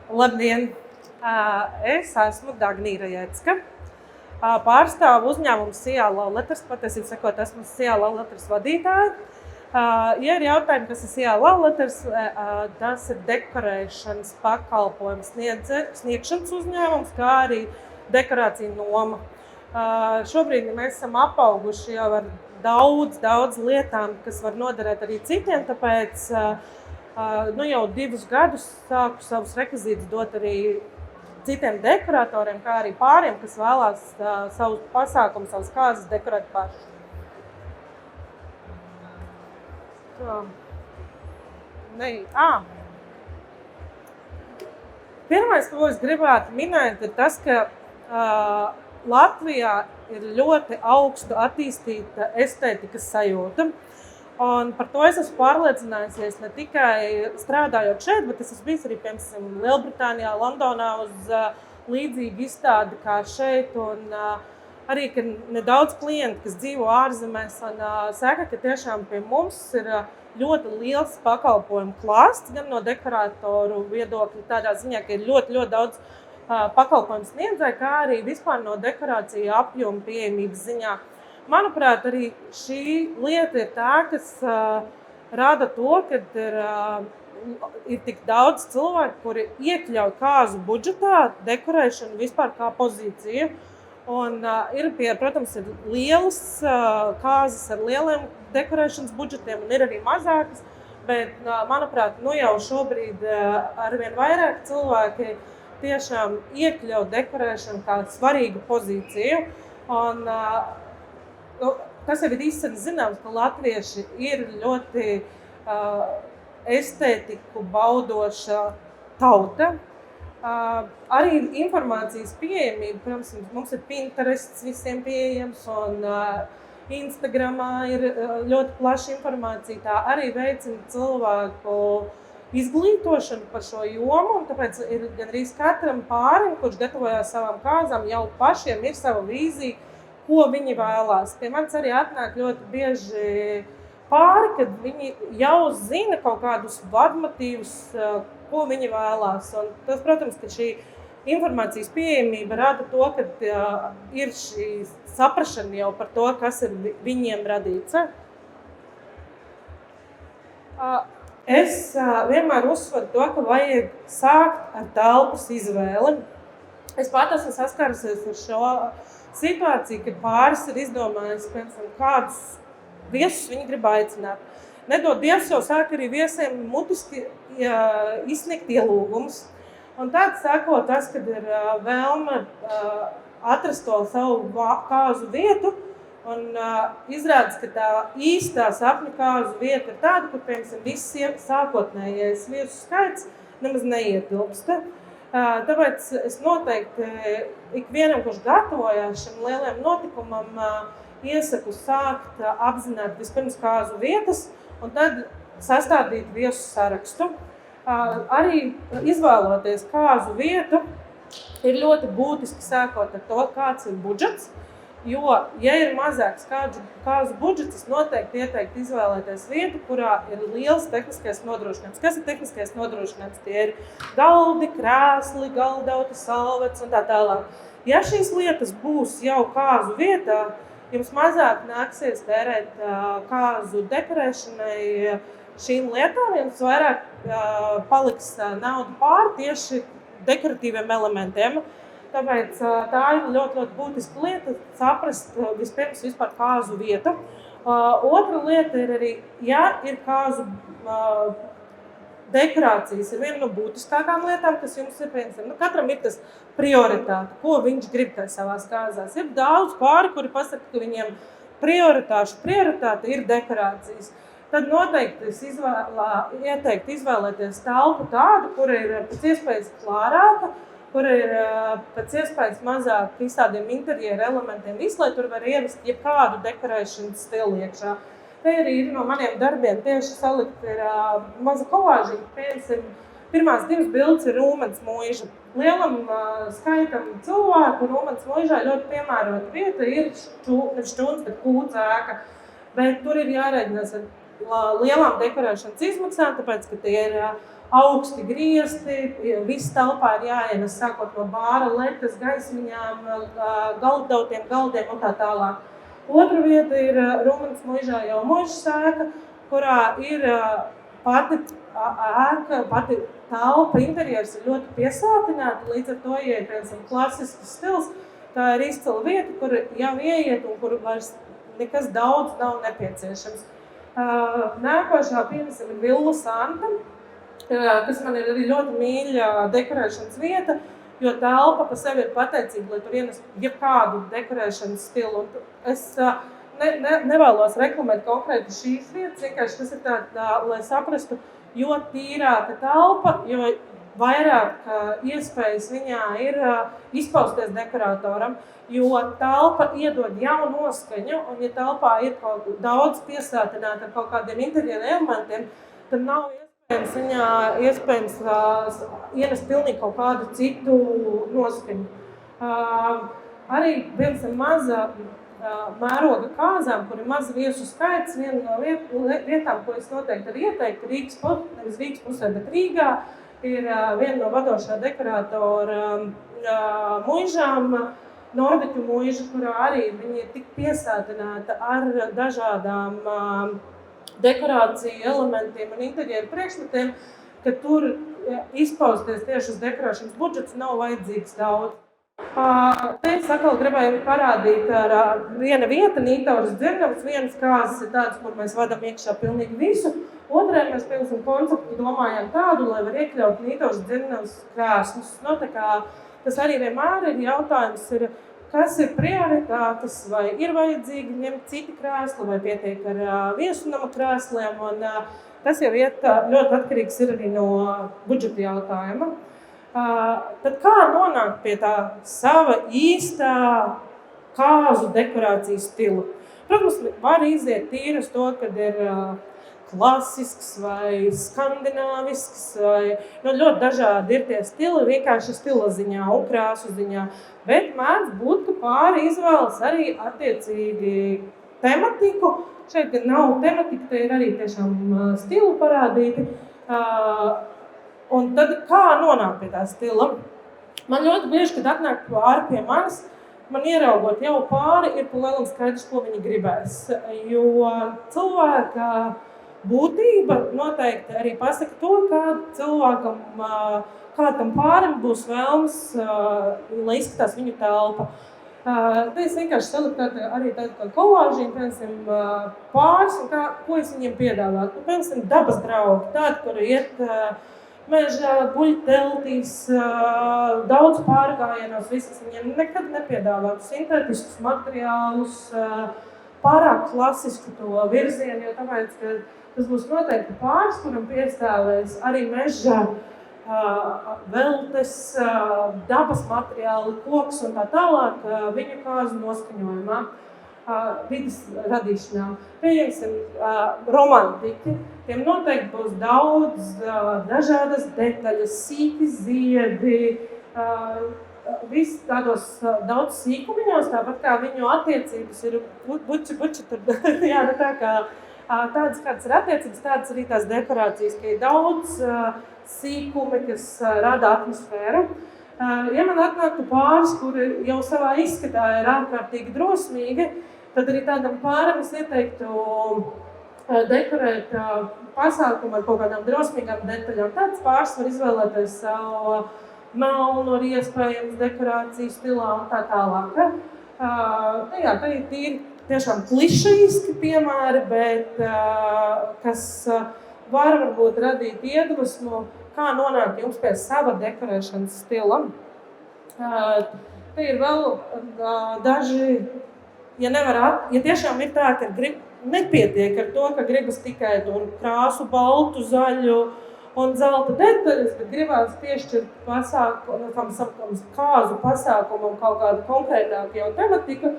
Labdien! Es esmu Dagnija Rajecka. Pārstāvu uzņēmumu Sijā Love-Letters, patiesībā sakot, esmu Sijā Love-Letters vadītāja. Ja ir jautājumi, kas ir Sijā Love-Letters, tas ir dekorēšanas pakalpojums sniegšanas uzņēmums, kā arī dekorācija noma. Šobrīd mēs esam apauguši jau ar daudz lietām, kas var noderēt arī citiem, tāpēc jau 2 gadus sāku savus rekvizītus dot arī citiem dekoratoriem, kā arī pāriem, kas vēlās savu pasākumu, savas kārtas dekorēt paši. Pirmais, ko es gribētu minēt, ir tas, ka Latvijā ir ļoti augstu attīstīta estētikas sajūta. Un par to es esmu pārliecinājusies ne tikai strādājot šeit, bet es esmu bijis arī, piemēram, Lielbritānijā, Londonā uz līdzīgu izstādi kā šeit. Un arī, ka nedaudz klienti, kas dzīvo ārzemēs, un saka, ka tiešām pie mums ir ļoti liels pakalpojumu klāsts, gan no dekoratoru viedokļa, tādā ziņā, ka ir ļoti daudz pakalpojumu sniedzēju, kā arī vispār no dekorāciju apjoma pieejamības ziņā. Manuprāt, arī šī lieta ir tā, kas rada to, ka ir tik daudz cilvēku, kuri iekļauj kāzu budžetā dekorēšanu vispār kā pozīciju. Un protams, ir lielas kāzas ar lieliem dekorēšanas budžetiem, un ir arī mazākas, bet, manuprāt, jau šobrīd arvien vairāk cilvēki tiešām iekļauj dekorēšanu kā svarīgu pozīciju. Un, tas jau ir izsaka zināms, ka latvieši ir ļoti estētiku baudoša tauta. Arī informācijas pieejamība, protams, mums ir Pinterests visiem pieejams, un Instagramā ir ļoti plaša informācija. Tā arī veicina cilvēku izglītošanu par šo jomu, un tāpēc ir gandrīz katram pārim, kurš gatavojās savām kāzām, jau pašiem ir sava vīzija, ko viņi vēlās. Pie manis arī atnāk ļoti bieži pāri, kad viņi jau zina kaut kādus vadmotīvus, ko viņi vēlās. Un tas, protams, ka šī informācijas pieejamība rada to, ka ir šī saprašana jau par to, kas ir viņiem radīts. Es vienmēr uzsveru to, ka vajag sākt ar telpas izvēli. Es pat esmu saskārusies ar šo situācija, kad pāris ir izdomājis, piemēram, kādus viesus viņi grib aicināt. Nedod Dievs, jau sāk arī viesiem mutiski izsniegt ielūgumus. Un tad sako tas, kad ir vēlme atrast to savu kāzu vietu, un izrādās, ka tā īstā sapņu kāzu vieta ir tāda, kur, piemēram, viss sākotnējais viesu skaits nemaz neietilpst. Tāpēc es noteikti ikvienam, kurš gatavojās šim lielajam notikumam, iesaku sākt apzināt vispirms kāzu vietas un tad sastādīt viesu sarakstu. Arī izvēloties kāzu vietu ir ļoti būtiski sākot ar to, kāds ir budžets. Jo, ja ir mazāks kāzu budžets, es noteikti ieteiktu izvēlēties vietu, kurā ir liels tehniskais nodrošinājums. Kas ir tehniskais nodrošinājums? Tie ir galdi, krēsli, galdauti, salvets un tā tālāk. Ja šīs lietas būs jau kāzu vietā, jums mazāk nāksies tērēt kāzu dekorēšanai šīm lietām, jums vairāk paliks nauda pāri tieši dekoratīviem elementiem. Tāpēc tā ir ļoti būtiska lieta saprast vispirms vispār kāzu vietu. Otra lieta ir arī, ja ir kāzu dekorācijas, ir viena no būtiskākām lietām, kas jums ir, piemēram, katram ir tas prioritāte, ko viņš grib savās kāzās. Ir daudz pāri, kuri pasaka, ka viņiem prioritāte ir dekorācijas. Tad noteikti es ieteiktu izvēlēties telpu tādu, kura ir pēc iespējas klārāka, kur ir pēc iespējas mazāk tādiem interjera elementiem, lai tur var ievest jebkādu dekorēšanas stilu iekšā. Te arī ir no maniem darbiem tieši salikt ir maza kolāžiņa. Piemēram, pirmās 2 bildes ir Rūmens mūža. Lielam skaitam cilvēku Rūmens mūžā ļoti piemērota vieta ir šķūns, bet kūts ēka. Bet tur ir jārēģinās ar lielām dekorēšanas izmaksām, tāpēc, ka tie ir augsti griezti, viss telpā ir jāienes, sākot no bāra, letes, gaismiņām, galdautiem, galdiem un tā tālāk. Otra vieta ir Rumanas muižā jau muižas ēka, kurā ir pati ēka, pati telpa, interjers ir ļoti piesātināta, līdz ar to ieiet klasisks stils. Tā ir izcila vieta, kur jau ieiet un kur vairs nekas daudz nav nepieciešams. Nākošā pienesam ir Villa Santa, kas man ir arī ļoti mīļa dekorēšanas vieta, jo telpa pa sevi ir pateicīga, lai tur ienes jebkādu dekorēšanas stilu. Un es nevēlos reklamēt konkrēti šīs vietas, vienkārši tas ir tā, lai saprastu, jo tīrāka telpa, jo vairāk iespējas viņā ir izpausties dekoratoram, jo telpa iedod jaunu noskaņu, un ja telpā ir kaut daudz piesātināta ar kaut kādiem interjera elementiem, tad nav iespējams ienest pilnīgi kaut kādu citu noskaņu. Arī viens maza mēroga kāzām, kur ir maz viesu skaits, viena no vietām, ko es noteikti arī ieteiktu nevis Rīgas pusē, bet Rīgā, ir viena no vadošā dekorātora muižām, Nordiķu muiža, kurā arī viņi ir tik piesātināta ar dažādām dekorāciju elementiem un interjeru priekšmetiem, ka tur izpausties tieši uz dekorēšanas budžets nav vajadzīgs daudz. Te es atkal gribēju parādīt viena vieta, Nītauras dzirnavas, vienas kāzas ir tādas, kur mēs vadam iekšā pilnīgi visu. Otrē mēs pirms konceptu domājām tādu, lai var iekļaut Nītauras dzirnavas krēslus. No, tas arī vienmēr ir jautājums, kas ir prioritātes, vai ir vajadzīgi ņemt citi krēsli, vai pietiek ar viesunama krēsliem. Un, tas jau ļoti atkarīgs ir arī no budžeta jautājuma. Tad kā nonākt pie tā sava īstā kāzu dekorācijas stila? Protams, var iziet tīri uz to, kad ir klasisks vai skandināvisks, vai ļoti dažādi ir tie stili, vienkārši stila ziņā un krāsu ziņā. Bet mēdz būt, ka pāri izvēlas arī attiecīgi tematiku. Šeit nav tematika, te ir arī tiešām stilu parādīti. Un tad kā nonākt pie tā stila? Man ļoti bieži, kad atnāk pāri pie manis, man ieraugot jau pāri, ir palielam skaidrs, ko viņi gribēs. Jo cilvēka būtība noteikti arī pasaka to, kāda cilvēkam, kādam pārim būs vēlms, lai izskatās viņu telpa. Te es vienkārši saliku arī tādu kā kolāžiņu, piemēram, pāris un ko es viņiem piedāvātu. Piemēram, dabas draugi, tādi, kuri iet mežā, guļ teltīs, daudz pārgājienos, visas viņiem nekad nepiedāvātu sintētiskus materiālus, pārāk klasisku to virzienu, jo tāpēc, ka tas būs noteikti pāris, kuram piestāvēs arī mežā veltes, dabas materiāli, koks un tā tālāk viņu kāzu noskaņojumā, vidas radīšanā. Pieņemsim romantiķi, tiem noteikti būs daudz dažādas detaļas, sīki ziedi, viss tādos daudz sīkumiņos, tāpat kā viņu attiecības ir buči, tur, jā, tā kā tādas, kādas ir attiecības, tādas arī tās dekorācijas, ka ir daudz sīkumi, kas rada atmosfēru. Ja man atnāktu pāris, kuri jau savā izskatā ir ārkārtīgi drosmīgi, tad arī tādam pāram es ieteiktu dekorēt pasākumu ar kaut kādām drosmīgām detaļām. Tāds pāris var izvēlēties savu melnu ar iespējams dekorāciju stilā un tā tālāk. Jā, tā ir tīri tiešām klišejiski piemēri, bet kas var varbūt radīt iedvesmu, kā nonākt jums pie sava dekorēšanas stila. Te ir vēl daži, ja tiešām ir tā, ka nepietiek ar to, ka gribas tikai tur krāsu, baltu, zaļu un zelta detaļas, bet gribās piešķirt kāzu pasākumam kaut kādu konkrētāku jau tematiku,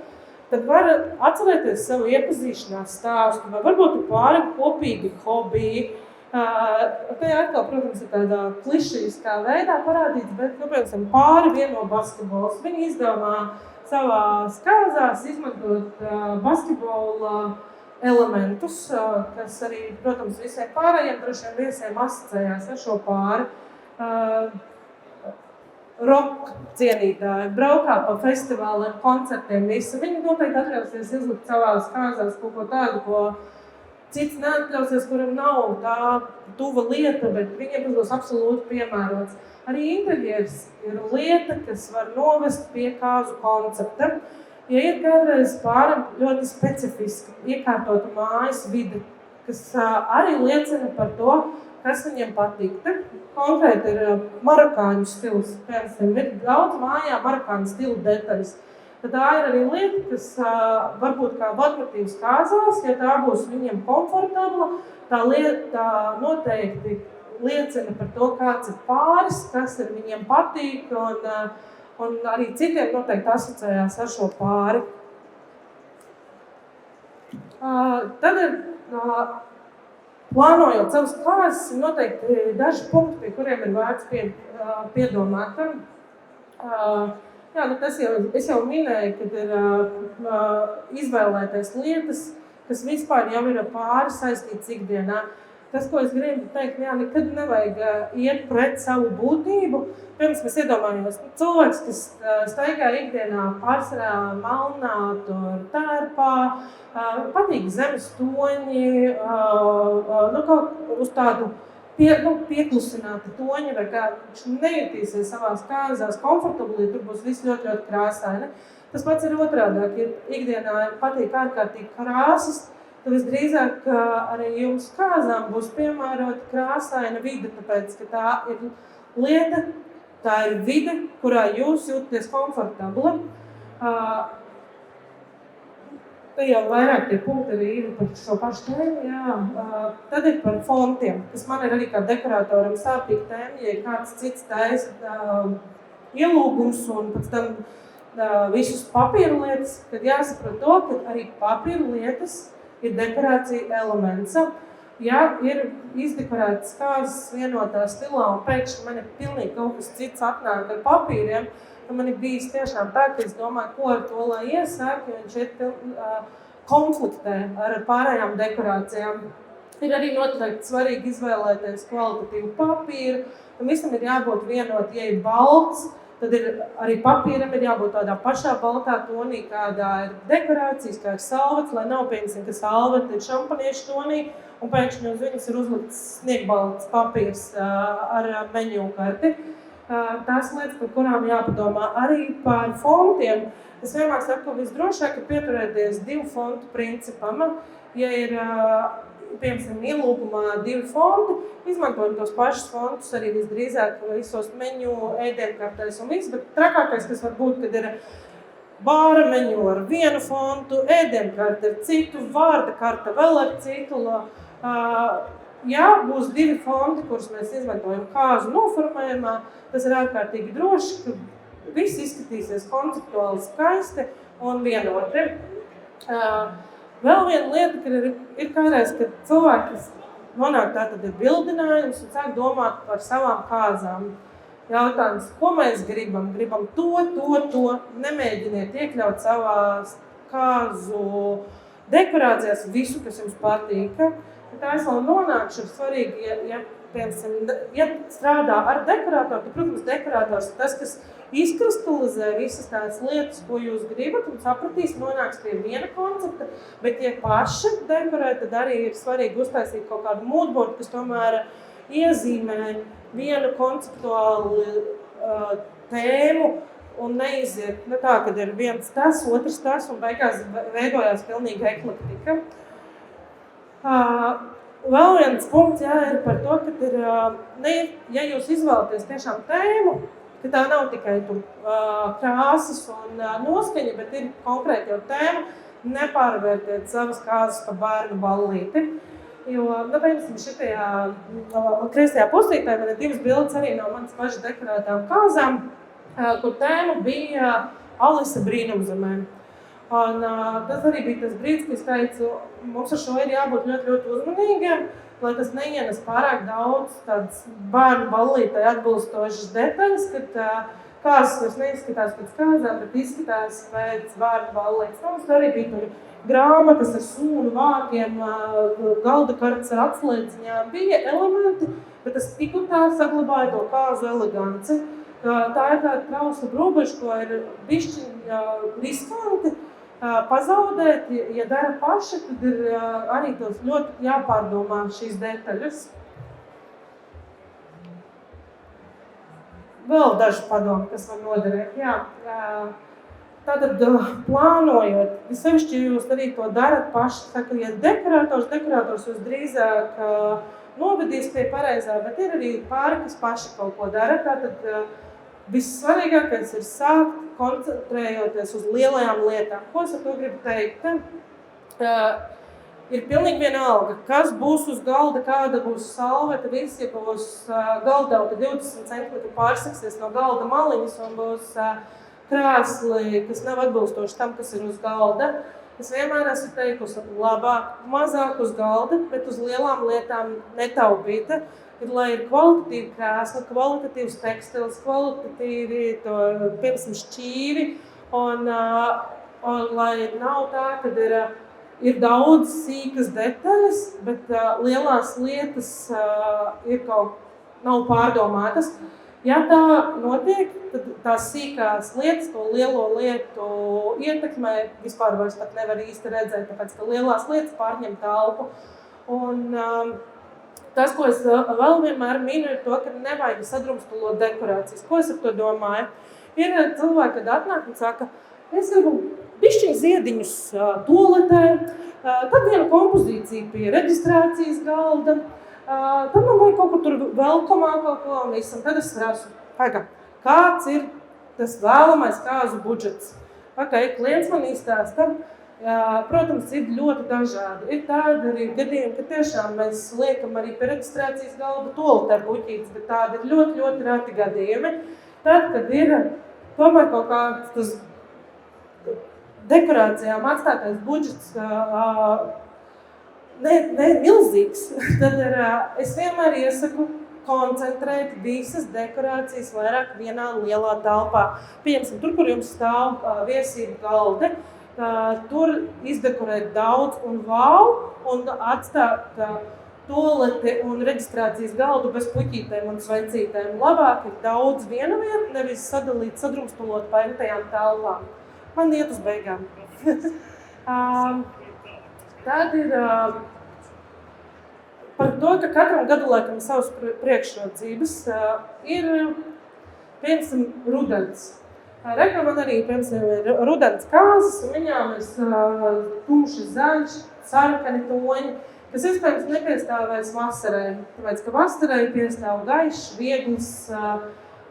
tad var atcerēties savu iepazīšanās stāstu, vai varbūt pārim kopīgi hobiji. Te atkal, protams, ir tādā klišejiskā veidā parādīts, bet, piemēram, pāri vieno basketbols. Viņi izdomā savās kāzās izmantot basketbola elementus, kas arī, protams, visiem pārējiem droši vien viesiem asociējās ar šo pāri. Roka cienītāji, braukā pa festivāliem, koncertiem, visi. Viņi noteikti atļausies izlikt savās kāzās kaut ko tādu, ko cits neatļausies, kuram nav tā tuva lieta, bet viņiem tas būs absolūti piemērots. Arī interjers ir lieta, kas var novest pie kāzu koncepta. Ja ir kādreiz pāram ļoti specifiski iekārtota mājas vide, kas arī liecina par to, kas viņiem patīk. Te konkrēti ir marokāņu stils, piemēram, ir daudz mājā marokāņu stila detaļas. Tad tā ir arī lieta, kas varbūt kā vadmotīvs kāzās, ja tā būs viņiem komfortabla, tā lieta noteikti liecina par to, kāds ir pāris, kas ir viņiem patīk, un arī citiem noteikti asociējās ar šo pāri. Tad ir plānojot savas kāzas, ir noteikti daži punkti, pie kuriem ir vērts piedomāt. Es jau minēju, kad ir izvēlēties lietas, kas vispār jau ir pāri saistīts ikdienā. Tas, ko es gribu teikt, nekad nevajag iet pret savu būtību. Pirms mēs iedomājos, cilvēks, kas staigā ikdienā pārsvarā malnā, tērpā, patīk zemes toņi, kaut uz tādu pieklusināta toņa, vai kā viņš nejutīsies savās kāzās komfortabli, tur būs viss ļoti, ļoti krāsaini. Tas pats ir otrādāk, ja ikdienā patīk ārkārtīgi krāsas, tad visdrīzāk arī jums kāzām būs piemērota krāsaina vide, tāpēc, ka tā ir lieta, tā ir vide, kurā jūs jūtaties komfortabli. Te jau vairāk tie punkti arī ir par šo pašu tēmu, Tad ir par fontiem, kas man ir arī kā dekoratoram sāpīgi tēma, ja kāds cits taisa ielūgums un pēc tam visus papīru lietas, tad jāsaprot to, ka arī papīru lietas ir dekorācija elements. Ja ir izdekorētas kāzas vienotā stilā un pēkšņi man ir pilnīgi kaut kas cits atnāk ar papīriem, tad man ir bijis tiešām tā, ka es domāju, ko ar to lai iesāk, jo viņš ir konfliktē ar pārējām dekorācijām. Ir arī noteikti svarīgi izvēlēties kvalitatīvu papīru, un visam ir jābūt vienot, ja ir balts, tad arī papīram ir jābūt tādā pašā baltā tonī, kādā ir dekorācijas, kā ir salvets, lai nav pieņemsim, ka salveta ir šampaniešu tonī, un pēkšņi uz viņas ir uzlikts sniegbalts papīrs ar meņu karti. Tās lietas, par kurām jāpadomā arī par fontiem. Es vienmēr saku, ka visdrošāk ir pieturēties 2 fontu principam. Ja ir piemēram, ielūgumā 2 fonti, izmantojam tos pašus fontus arī visdrīzāk visos meņu ēdienkartēs un viss, bet trakākais, kas var būt, kad ir bāra meņu ar 1 fontu, ēdienkarte ar citu, vārda karta vēl ar citu. Ja būs 2 fonti, kurus mēs izmantojam kāzu noformējumā, tas ir ārkārtīgi droši, ka viss izskatīsies konceptuāli skaisti un vienoti. Vēl viena lieta, ka ir kādreiz, kad cilvēki nonāk tātad ir bildinājums un sāk domāt par savām kāzām. Jautājums, ko mēs gribam? Gribam to. Nemēģiniet iekļaut savās kāzu dekorācijās visu, kas jums patīk. Tā es vēl nonākšu, ir svarīgi, ja strādā ar dekorātoru, tad, protams, dekorātors ir tas, kas izkristalizē visas tās lietas, ko jūs gribat un sapratīs, nonāks pie viena koncepta, bet, ja paši dekorē, tad arī ir svarīgi uztaisīt kaut kādu moodboard, kas tomēr iezīmē vienu konceptuālu tēmu un neiziet tā, kad ir viens tas, otrs tas un beigās veidojās pilnīgi eklektika. Vēl viens punkts ir par to, ka ja jūs izvēlaties tiešām tēmu, ka tā nav tikai krāsas un noskaņa, bet ir konkrēti jau tēma, nepārvērtiet savas kāzas par bērnu ballīti. Jo, piemēram, šitajā kreisajā pusītē man ir 2 bildes arī no manas pašas dekorētām kāzām, kur tēma bija Alisa brīnumzemē. Un tas arī bija tas brīdis, kad es teicu, mums ar šo ir jābūt ļoti, ļoti uzmanīgiem, lai tas neienes pārāk daudz tādas bērnu ballītai atbilstošas detaļas, kad kāzas vairs neizskatās pēc kāzām, bet izskatās pēc vārdu ballītes. Mums arī bija tur grāmatas ar sūnu vākiem, galda kartes ar atslēdziņām. Bija elementi, bet tas tik un tā saglabāja to kāzu eleganci. Tā ir tāda trausla robeža, ko ir bišķiņ riskanti pazaudēt. Ja dara paši, tad ir arī tos ļoti jāpārdomā šīs detaļas. Vēl daži padomi, kas var noderēt. Jā. Tātad plānojot, visevišķi jūs arī to darat paši. Saka, ja dekorators jūs drīzāk novedīs pie pareizā, bet ir arī pāri, kas paši kaut ko dara. Tātad vissvarīgākais ir sākt koncentrējoties uz lielajām lietām. Ko es ar to gribu teikt? Ir pilnīgi vienalga, kas būs uz galda, kāda būs salveta, visi būs galdauti 20 cm pārsaksies no galda maliņas un būs krēsli, kas nav atbilstoši tam, kas ir uz galda. Es vienmēr esmu teikusi, labāk, mazāk uz galda, bet uz lielām lietām netaupīta. Lai ir kvalitatīvi krēsli, kvalitatīvs tekstils, kvalitatīvi piemēram šķīvi un lai nav tā, kad ir daudz sīkas detaļas, bet lielās lietas nav pārdomātas. Ja tā notiek, tad tās sīkās lietas, to lielo lietu ietekmē vispār vairs pat nevar īsti redzēt, tāpēc, ka lielās lietas pārņem telpu. Un tas, ko es vēl vienmēr minu, ir to, ka nevajag sadrumstalot dekorācijas. Ko es ar to domāju? Ir cilvēki, kad atnāk un saka, es gribu bišķiņ ziediņus toaletē, tad viena kompozīcija pie reģistrācijas galda, tad man vajag kaut kur tur velkomā kaut ko un visam. Tad es rasu, kāds ir tas vēlamais kāzu budžets. Klients man izstāsta, protams, ir ļoti dažādi. Ir tādi arī gadījumi, ka tiešām mēs liekam arī pie reģistrācijas galda toaletē puķītes, bet tādi ir ļoti, ļoti reti gadījumi. Tad, kad ir tomēr kaut kāds tas dekorācijām atstātais budžets milzīgs, tad es vienmēr iesaku koncentrēt visas dekorācijas vairāk vienā lielā telpā. Piemēram, tur, kur jums stāv viesību galde, tur izdekorēt daudz un un atstāt toaleti un reģistrācijas galdu bez puķītēm un sveicītēm. Labāk ir daudz viena vieta, nevis sadalīt, sadrumstalot pa entajām telpām. Man iet uz beigām. Tad ir par to, ka katram gadulaikam ir savas priekšrocības. Ir, piemēram, rudens. Man arī, piemēram, ir rudens kāzas, un viņām ir tumši zaļš, sarkani toņi, kas iespējams nepiestāvēs vasarai. Tāpēc, ka vasarai piestāv gaišs, viegls.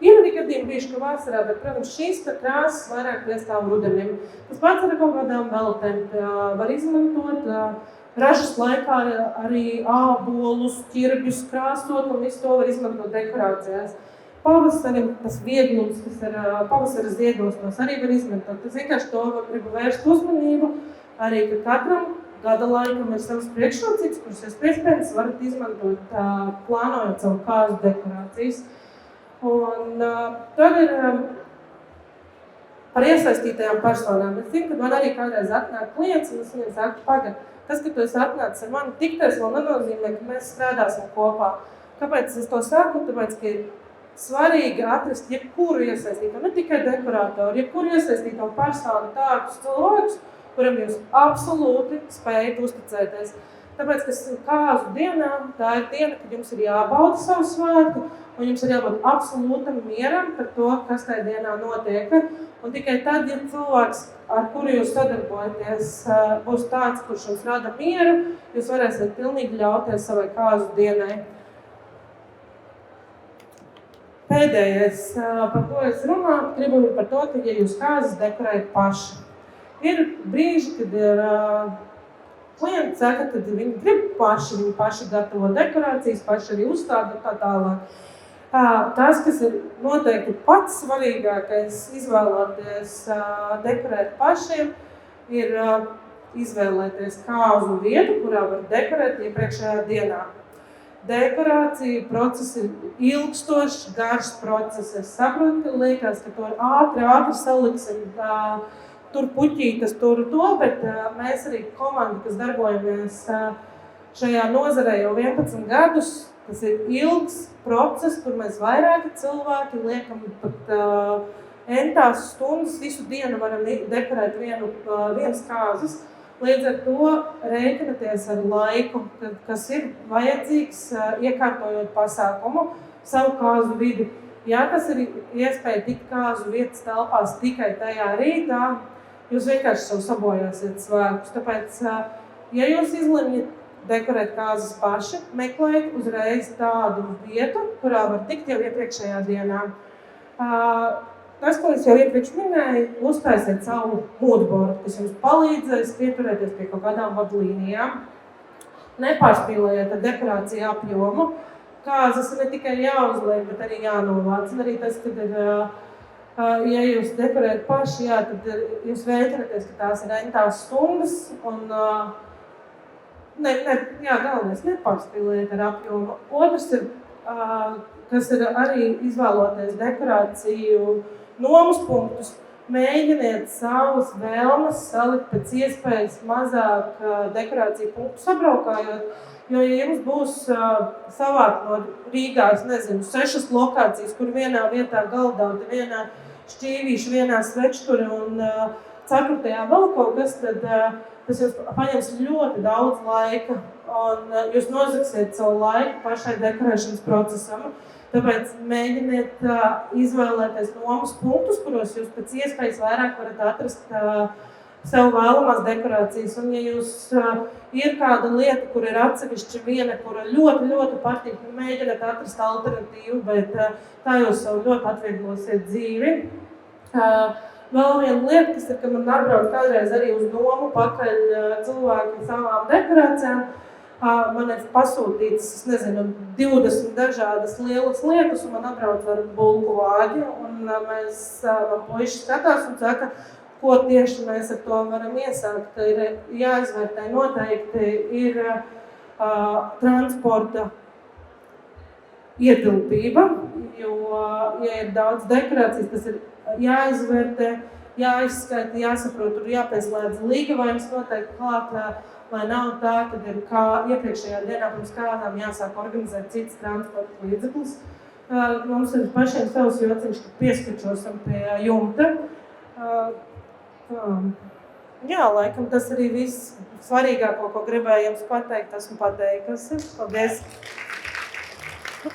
Ir arī gadījumi bijuši, ka vasarā, bet, protams, šīs krāsas vairāk piestāv rudenim. Tas pats ar kaut kādām veltēm var izmantot. Ražas laikā arī ābolus, ķirbjus krāsot, un visu to var izmantot dekorācijās. Pavasarim tas vieglums, kas ir pavasara ziedostos, arī var izmantot. Tas vienkārši to gribu vērst uzmanību, arī ka katram gada laikam ir savas priekšrocības, kuras iespējams varat izmantot, plānojot savu kāzu dekorācijas. Un tad ir par iesaistītajām personām. Es zinu, ka man arī kādreiz atnāk klients, un es viņam saku, tas, ka tu esi atnācis ar mani tiktais, vēl nenozīmē, ka mēs strādāsim kopā. Kāpēc es to saku? Tāpēc, ka ir svarīgi atrast jebkuru iesaistīto, ne tikai dekorātoru, jebkuru iesaistīto personu, tādus cilvēkus, kuram jūs absolūti spējat uzticēties. Tāpēc, ka kāzu dienā, tā ir diena, kad jums ir jābauda savu svētku, un jums ir jābūt absolūtam mieram par to, kas tajā dienā notiek. Un tikai tad, ja cilvēks, ar kuru jūs sadarbojaties, būs tāds, kurš jums rada mieru, jūs varēsiet pilnīgi ļauties savai kāzu dienai. Pēdējais, par ko es runāju, gribu par to, ka, ja jūs kāzas dekorējat paši. Ir brīži, kad ir klienti saka, ka viņi grib viņi paši gatavo dekorācijas, paši arī uzstāda tā tālāk. Tas, kas ir noteikti pats svarīgākais izvēlēties dekorēt pašiem, ir izvēlēties kāzu vietu, kurā var dekorēt iepriekšējā dienā. dekorācija process ir ilgstošs, garš process. Es saprotu, ka liekas, ka to ātri saliksim, tur puķītas, tur to, bet mēs arī komanda, kas darbojamies šajā nozarē jau 11 gadus, tas ir ilgs process, kur mēs vairāki cilvēki liekam pat entās stundas, visu dienu varam dekorēt vienas kāzas. Līdz ar to rēķināties ar laiku, kas ir vajadzīgs, iekārtojot pasākumu, savu kāzu vidi. Ja tas ir iespēja tikt kāzu vietas telpās tikai tajā rītā, jūs vienkārši sev sabojāsiet svētkus. Tāpēc, ja jūs izlemjat dekorēt kāzas paši, meklējiet uzreiz tādu vietu, kurā var tikt jau iepriekšējā dienā. Tas, ko es jau iepriekš minēju, uztaisiet savu moodboardu, kas jums palīdzēs pieturēties pie kaut kādām vadlīnijām. Nepārspīlējiet ar dekorāciju apjomu. Kāzas ir ne tikai jāuzliek, bet arī jānovāc. Un arī tas, kad ir, ja jūs dekorējat paši, tad jūs rēķināties, ka tās ir entās stundas. Un, galvenais, nepārspīlējiet ar apjomu. Otrs ir, kas ir arī izvēloties dekorāciju nomas punktus, mēģiniet savas vēlmes salikt pēc iespējas mazāk dekorāciju punktu sabraukājot, jo ja jums būs savākt no Rīgā, 6 lokācijas, kur vienā vietā galdauti, vienā šķīvīša, vienā svečturi un 4. vēl kaut kas, tad tas jums paņems ļoti daudz laika un jūs nozagsiet savu laiku pašai dekorēšanas procesam. Tāpēc mēģiniet izvēlēties nomas punktus, kuros jūs pēc iespējas vairāk varat atrast sev vēlamās dekorācijas. Un ja jūs ir kāda lieta, kur ir atsevišķa viena, kura ļoti, ļoti patīk, mēģiniet atrast alternatīvu, bet tā jūs sev ļoti atvieglosiet dzīvi. Vēl viena lieta, kas ir, ka man atbrauc kādreiz arī uz nomu pakaļ cilvēki savām dekorācijām. Man ir pasūtīts, 20 dažādas lielas lietas, un man atbrauc ar bulku vāģi, un man puiši skatās un saka, ko tieši mēs ar to varam iesākt. Ir jāizvērtē noteikti ir transporta ietilpība, jo, ja ir daudz dekorācijas, tas ir jāizvērtē, jāizskaita, jāsaprot, tur jāpieslēdz līgavājums noteikti klāt, lai nav tā, kad ir kā iepriekšējā dienā pirms kādām jāsāk organizēt cits transporta līdzeklis. Mums ir pašiem savs jociņš, ka pieskačosim pie jumta. Jā, laikam tas arī viss svarīgāko, ko gribēju jums pateikt, esmu pateikusi. Paldies!